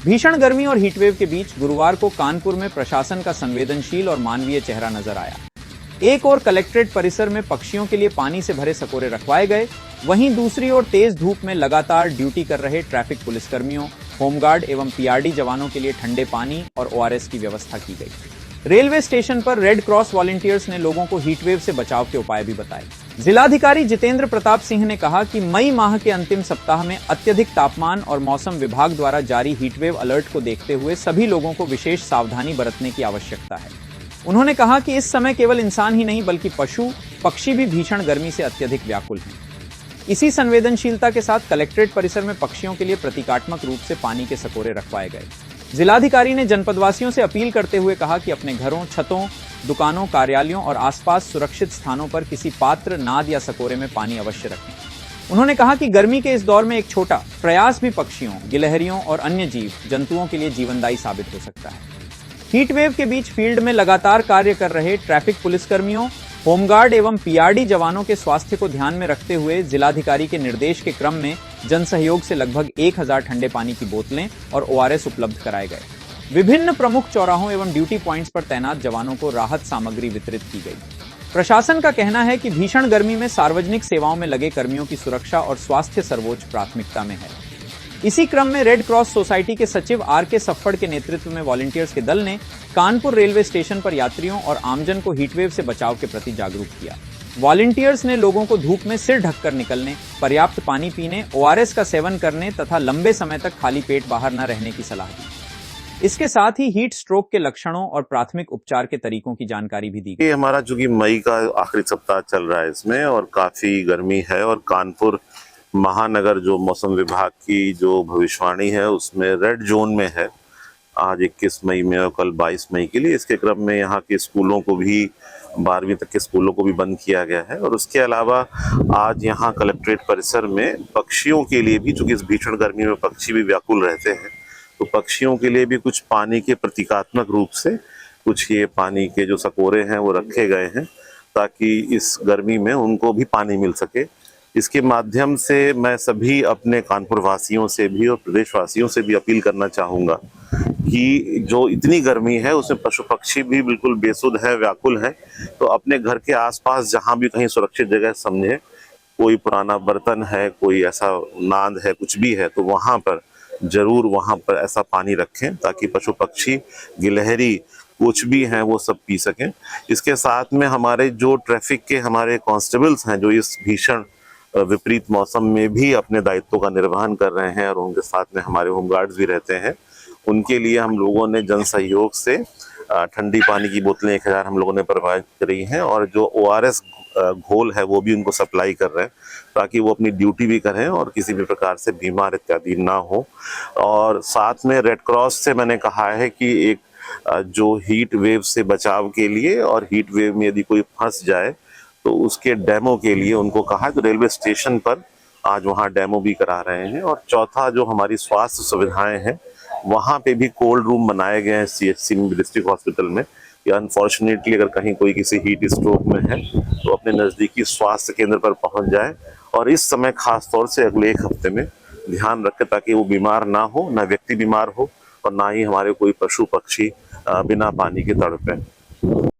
भीषण गर्मी और हीटवेव के बीच गुरुवार को कानपुर में प्रशासन का संवेदनशील और मानवीय चेहरा नजर आया। एक ओर कलेक्ट्रेट परिसर में पक्षियों के लिए पानी से भरे सकोरे रखवाए गए, वहीं दूसरी ओर तेज धूप में लगातार ड्यूटी कर रहे ट्रैफिक पुलिसकर्मियों, होमगार्ड एवं पीआरडी जवानों के लिए ठंडे पानी और ओआरएस की व्यवस्था की गई। रेलवे स्टेशन पर रेड क्रॉस वॉलंटियर्स ने लोगों को हीटवेव से बचाव के उपाय भी बताए। जिलाधिकारी जितेंद्र प्रताप सिंह ने कहा कि मई माह के अंतिम सप्ताह में अत्यधिक तापमान और मौसम विभाग द्वारा जारी हीटवेव अलर्ट को देखते हुए सभी लोगों को विशेष सावधानी बरतने की आवश्यकता है। उन्होंने कहा कि इस समय केवल इंसान ही नहीं बल्कि पशु पक्षी भी भीषण गर्मी से अत्यधिक व्याकुल हैं। इसी संवेदनशीलता के साथ कलेक्ट्रेट परिसर में पक्षियों के लिए प्रतीकात्मक रूप से पानी के सकोरे रखवाए गए। जिलाधिकारी ने जनपदवासियों से अपील करते हुए कहा कि अपने घरों, छतों, दुकानों, कार्यालयों और आसपास सुरक्षित स्थानों पर किसी पात्र, नाद या सकोरे में पानी अवश्य रखें। उन्होंने कहा कि गर्मी के इस दौर में एक छोटा प्रयास भी पक्षियों, गिलहरियों और अन्य जीव जंतुओं के लिए जीवनदायी साबित हो सकता है। हीटवेव के बीच फील्ड में लगातार कार्य कर रहे ट्रैफिक पुलिसकर्मियों, होमगार्ड एवं पीआरडी जवानों के स्वास्थ्य को ध्यान में रखते हुए जिलाधिकारी के निर्देश के क्रम में जनसहयोग से लगभग 1000 ठंडे पानी की बोतलें और ओआरएस उपलब्ध कराए गए। विभिन्न प्रमुख चौराहों एवं ड्यूटी पॉइंट्स पर तैनात जवानों को राहत सामग्री वितरित की गई। प्रशासन का कहना है कि भीषण गर्मी में सार्वजनिक सेवाओं में लगे कर्मियों की सुरक्षा और स्वास्थ्य सर्वोच्च प्राथमिकता में है। इसी क्रम में रेड क्रॉस सोसाइटी के सचिव आर.के. सफ्फड़ के नेतृत्व में वॉलंटियर्स के दल ने कानपुर रेलवे स्टेशन पर यात्रियों और आमजन को हीटवेव से बचाव के प्रति जागरूक किया। वॉलंटियर्स ने लोगों को धूप में सिर ढककर निकलने, पर्याप्त पानी पीने, ओआरएस का सेवन करने तथा लंबे समय तक खाली पेट बाहर न रहने की सलाह दी। इसके साथ ही हीट स्ट्रोक के लक्षणों और प्राथमिक उपचार के तरीकों की जानकारी भी दी गई। हमारा चूंकि मई का आखिरी सप्ताह चल रहा है इसमें और काफी गर्मी है और कानपुर महानगर जो मौसम विभाग की जो भविष्यवाणी है उसमें रेड जोन में है आज 21 मई में और कल 22 मई के लिए। इसके क्रम में यहाँ के स्कूलों को भी 12वीं तक के स्कूलों को भी बंद किया गया है और उसके अलावा आज यहाँ कलेक्ट्रेट परिसर में पक्षियों के लिए भी, चूंकि इस भीषण गर्मी में पक्षी भी व्याकुल रहते हैं, तो पक्षियों के लिए भी कुछ पानी के प्रतीकात्मक रूप से कुछ ये पानी के जो सकोरे हैं वो रखे गए हैं ताकि इस गर्मी में उनको भी पानी मिल सके। इसके माध्यम से मैं सभी अपने कानपुर वासियों से भी और प्रदेशवासियों से भी अपील करना चाहूँगा कि जो इतनी गर्मी है उसमें पशु पक्षी भी बिल्कुल बेसुध है, व्याकुल है, तो अपने घर के आसपास जहाँ भी कहीं सुरक्षित जगह समझे, कोई पुराना बर्तन है, कोई ऐसा नाद है, कुछ भी है, तो वहाँ पर जरूर वहाँ पर ऐसा पानी रखें ताकि पशु पक्षी, गिलहरी कुछ भी हैं वो सब पी सकें। इसके साथ में हमारे जो ट्रैफिक के हमारे कांस्टेबल्स हैं जो इस भीषण विपरीत मौसम में भी अपने दायित्वों का निर्वहन कर रहे हैं और उनके साथ में हमारे होमगार्ड्स भी रहते हैं, उनके लिए हम लोगों ने जन सहयोग से ठंडी पानी की बोतलें 1000 हम लोगों ने प्रोवाइड करी हैं और जो ओआरएस घोल है वो भी उनको सप्लाई कर रहे हैं ताकि वो अपनी ड्यूटी भी करें और किसी भी प्रकार से बीमार इत्यादि ना हो। और साथ में रेड क्रॉस से मैंने कहा है कि एक जो हीट वेव से बचाव के लिए और हीट वेव में यदि कोई फंस जाए तो उसके डेमो के लिए उनको कहा है, तो रेलवे स्टेशन पर आज वहाँ डेमो भी करा रहे हैं। और चौथा जो हमारी स्वास्थ्य सुविधाएं हैं वहाँ पे भी कोल्ड रूम बनाए गए हैं सीएचसी में, डिस्ट्रिक्ट हॉस्पिटल में, कि अनफॉर्चुनेटली अगर कहीं कोई किसी हीट स्ट्रोक में है तो अपने नज़दीकी स्वास्थ्य केंद्र पर पहुँच जाए और इस समय खास तौर से अगले 1 हफ्ते में ध्यान रखें ताकि वो बीमार ना हो, ना व्यक्ति बीमार हो और ना ही हमारे कोई पशु पक्षी बिना पानी के तड़पें।